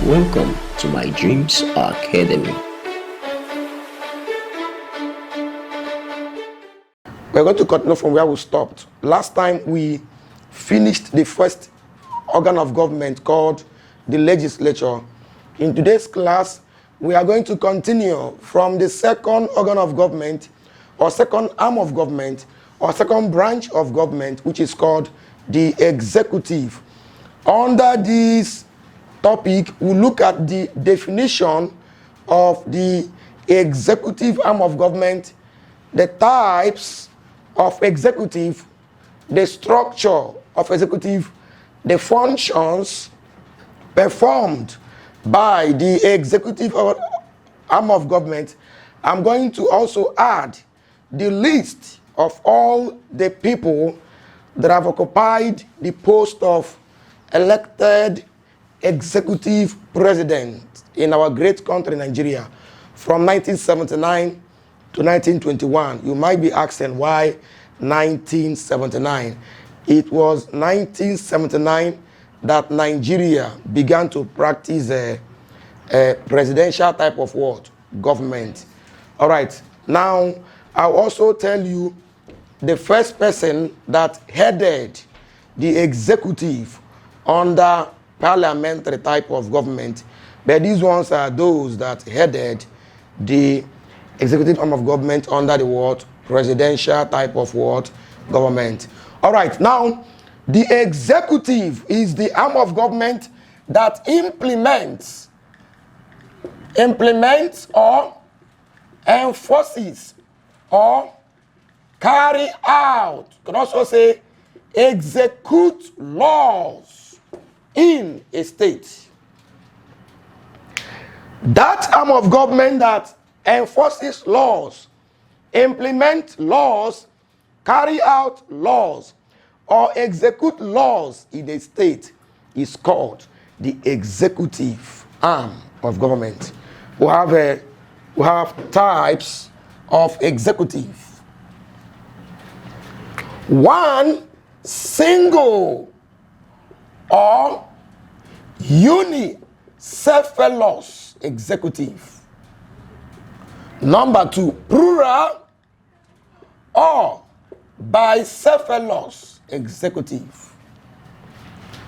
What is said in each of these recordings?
Welcome to Mydreamsacademy. We're going to continue from where we stopped. Last time we finished the first organ of government called the legislature. In today's class, we are going to continue from the second organ of government, or second arm of government, or second branch of government, which is called the executive. Under this topic, we'll look at the definition of the executive arm of government, the types of executive, the structure of executive, the functions performed by the executive arm of government. I'm going to also add the list of all the people that have occupied the post of elected executive president in our great country, Nigeria, from 1979 to 1921. You might be asking why 1979. It was 1979 that Nigeria began to practice a presidential type of what? Government. All right. Now, I'll also tell you the first person that headed the executive under parliamentary type of government, but these ones are those that headed the executive arm of government under the what? Presidential type of what? Government. All right, now the executive is the arm of government that implements or enforces or carry out, you can also say execute laws in a state. That arm of government that enforces laws, implement laws, carry out laws, or execute laws in a state is called the executive arm of government. We have types of executive. One, single or unicephalous executive. Number two, plural or bicephalous executive.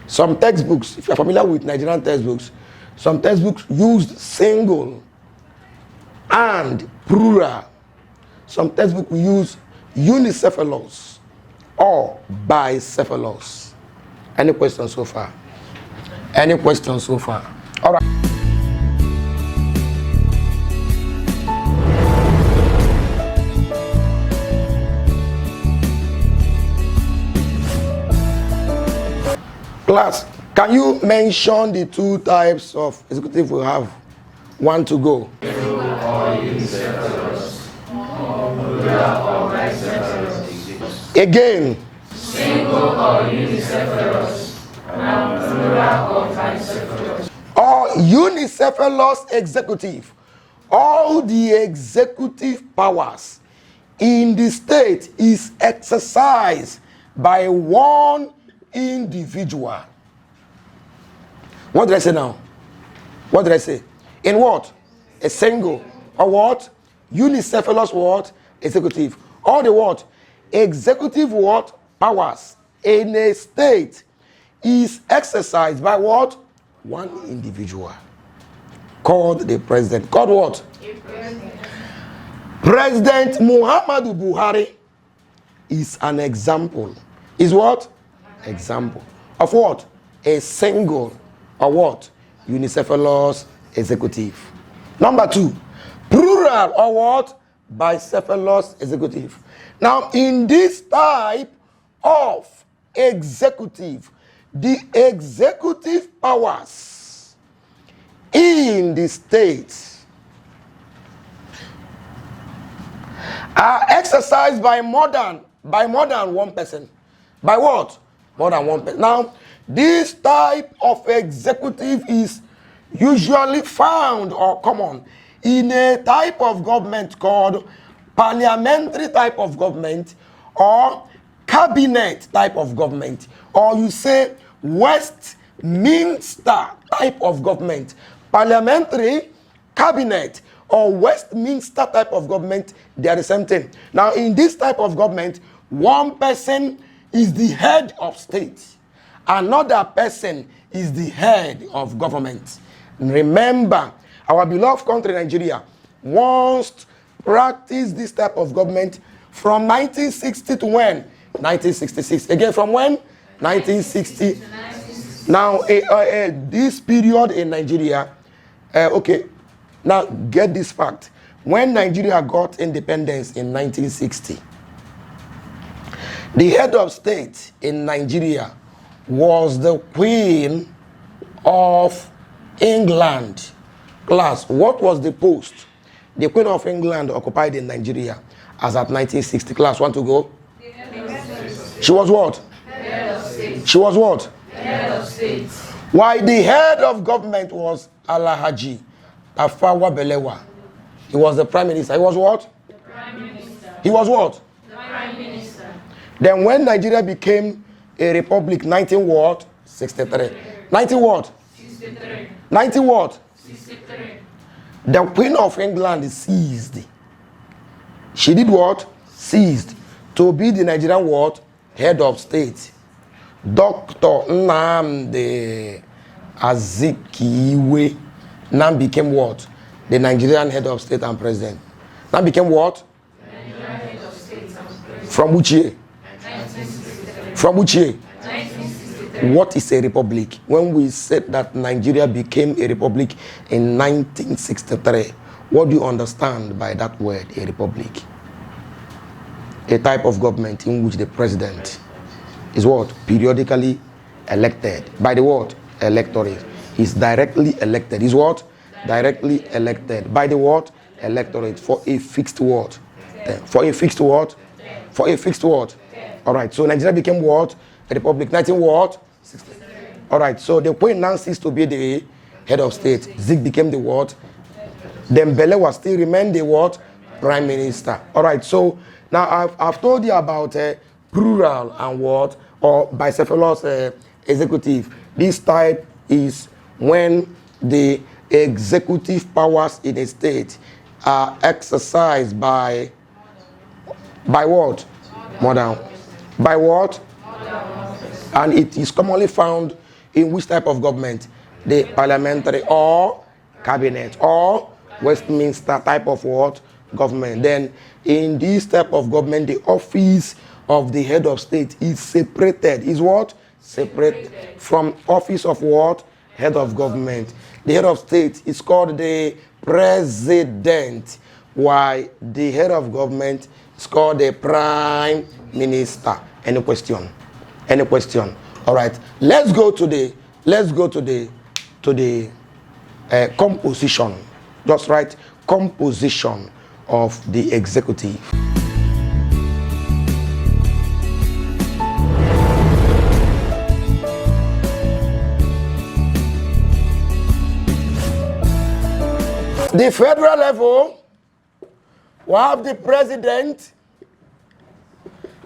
Some textbooks, if you're familiar with Nigerian textbooks, some textbooks used single and plural. Some textbooks use unicephalous or bicephalous. Any questions so far? Any questions so far? All right. Class, can you mention the two types of executive we have? One to go. Single or unicephalous, or plural or bicephalous. Again. Single or unicephalous, and plural or bicephalous. Or unicephalous executive. All the executive powers in the state is exercised by one individual. What did I say now? What did I say? In what? A single. Or what? Unicephalous what? Executive. All the what? Executive what? Powers in a state is exercised by what? One individual. Called the president. Called what? President Muhammadu Buhari is an example. Is what? Example. Of what? A single or what? Unicephalous executive. Number two, plural or what? Bicephalous executive. Now, in this type of executive, the executive powers in the states are exercised by more than one person. By what? More than one person. Now, this type of executive is usually found or common in a type of government called parliamentary type of government or cabinet type of government, or you say West Westminster type of government. Parliamentary, cabinet, or Westminster type of government, they are the same thing. Now, in this type of government, one person is the head of state. Another person is the head of government. Remember, our beloved country, Nigeria, once practiced this type of government from 1960 to when? 1966. Again, from when? 1960. Now, this period in Nigeria, okay, now get this fact. When Nigeria got independence in 1960, the head of state in Nigeria was the Queen of England. Class, what was the post the Queen of England occupied in Nigeria as at 1960? Class, want to go? She was what? Head of state. She was what? Head of state. Why the head of government was Alhaji Tafawa Balewa. He was the prime minister. He was what? The prime minister. He was what? The prime minister. Then when Nigeria became a republic, 1963. 19 what? 63. 19 what? 63. The Queen of England seized. She did what? Seized. To be the Nigerian what? Head of state. Dr. Nnamdi Azikiwe now became what? The Nigerian head of state and president. Now became what? Nigerian head of state and president. From which year? 1963. From which year? 1963. What is a republic? When we said that Nigeria became a republic in 1963, what do you understand by that word, a republic? A type of government in which the president is what? Periodically elected. By the what? Electorate. He's directly elected. Is what? Directly elected. By the what? Electorate. For a fixed what? For a fixed what? For a fixed what? Alright, so Nigeria became what? A republic. 19 what? 60. Alright, so the Queen now ceased to be the head of state. Zik became the what? Then Balewa still remained the what? Prime minister. Alright, so now I've told you about plural and what? Or bicephalous executive. This type is when the executive powers in a state are exercised by what? Modern. By what? And it is commonly found in which type of government? The parliamentary or cabinet or Westminster type of what? Government. Then in this type of government, the office of the head of state is separated. Is what? Separate from office of what? Head of government. The head of state is called the president, while the head of government is called the prime minister. Any question? Any question? All right. Let's go to the composition. Just right. Composition of the executive. The federal level will have the president,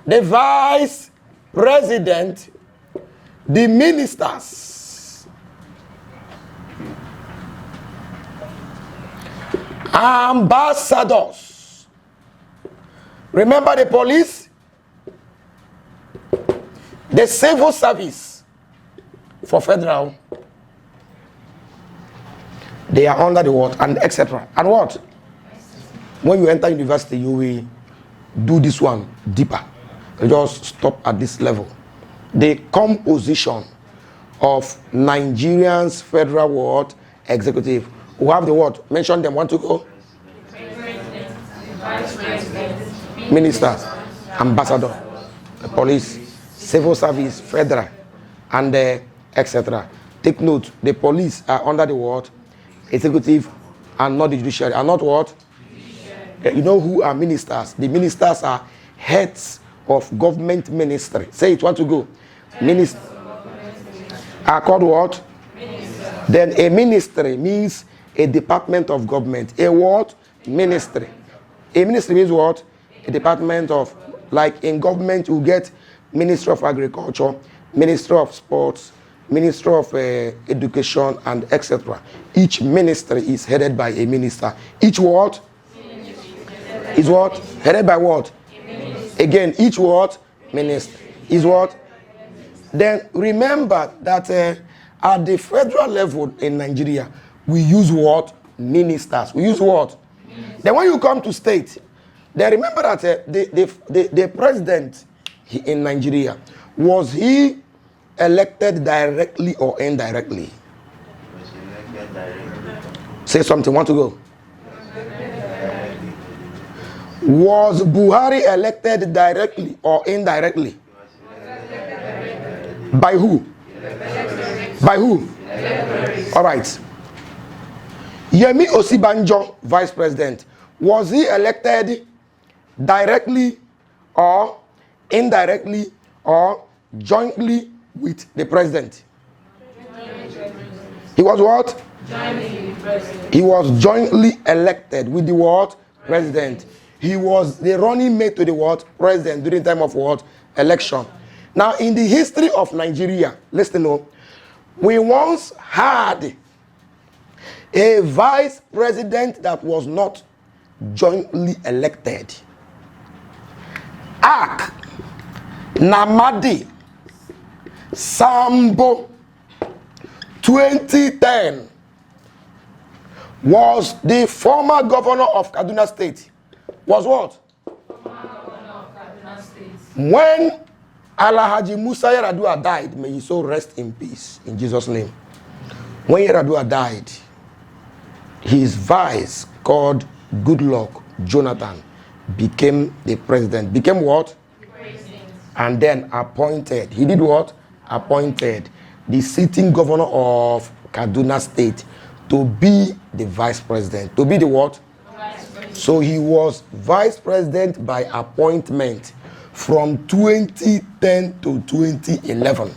the vice president, the ministers, ambassadors. Remember the police, the civil service for federal. They are under the what? And etc. And what? When you enter university, you will do this one deeper. You just stop at this level. The composition of Nigerian's federal what? Executive. Who have the what? Mention them. Want to go? Ministers, ambassador, police, civil service, federal, and etc. Take note, the police are under the what? Executive and not the judiciary. Are not what? You know who are ministers? The ministers are heads of government ministry. Say it, want to go? Minister are called what? Minister. Then a ministry means a department of government. A what? Ministry. A ministry means what? A department of, like in government you get Ministry of Agriculture, Ministry of Sports, Ministry of Education, and etc. Each ministry is headed by a minister. Each what? Is what? Headed by what? Again, each what? Minister. Is what? Then remember that at the federal level in Nigeria, we use what? Ministers. We use what? Then when you come to state, then remember that the president in Nigeria, was he elected directly or indirectly? Was elected directly. Say something. Want to go? Was Buhari elected directly or indirectly? By who? By who? All right. Yemi Osibanjo, vice president, was he elected directly or indirectly or jointly with the president? He was what? He was jointly elected with the what? President. He was the running mate to the what? President during time of what? Election. Now, in the history of Nigeria, listen up, we once had a vice president that was not jointly elected. Ak Namadi Sambo 2010 was the former governor of Kaduna State. Was what? When Alhaji Musa Yar'Adua died, may his soul rest in peace in Jesus' name. When Yar'Adua died, his vice called Goodluck Jonathan became the president. Became what? And then appointed. He did what? Appointed the sitting governor of Kaduna State to be the vice president. To be the what? So he was vice president by appointment from 2010 to 2011.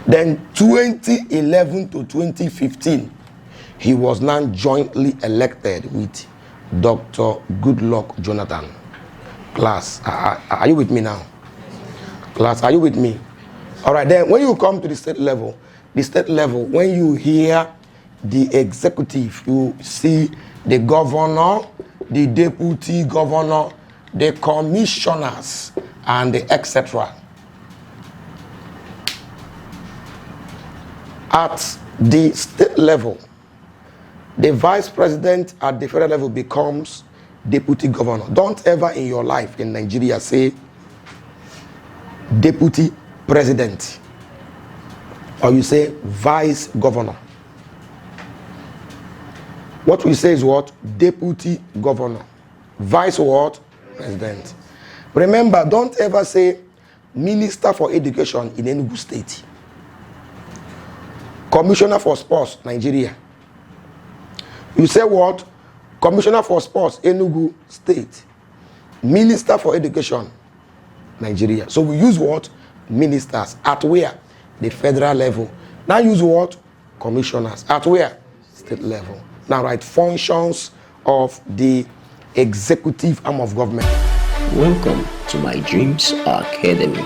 Then 2011 to 2015, he was now jointly elected with Dr. Goodluck Jonathan. Class, are you with me now? Class, are you with me? All right, then when you come to the state level, when you hear the executive, you see the governor, the deputy governor, the commissioners, and the etc. At the state level, the vice president at the federal level becomes deputy governor. Don't ever in your life in Nigeria say deputy president, or you say vice governor. What we say is what? Deputy governor. Vice what? President. Remember, don't ever say minister for education in Enugu State, commissioner for sports, Nigeria. You say what? Commissioner for sports, Enugu State. Minister for education, Nigeria. So we use what? Ministers. At where? The federal level. Now use what? Commissioners. At where? State level. Now write functions of the executive arm of government. Welcome to My Dreams Academy.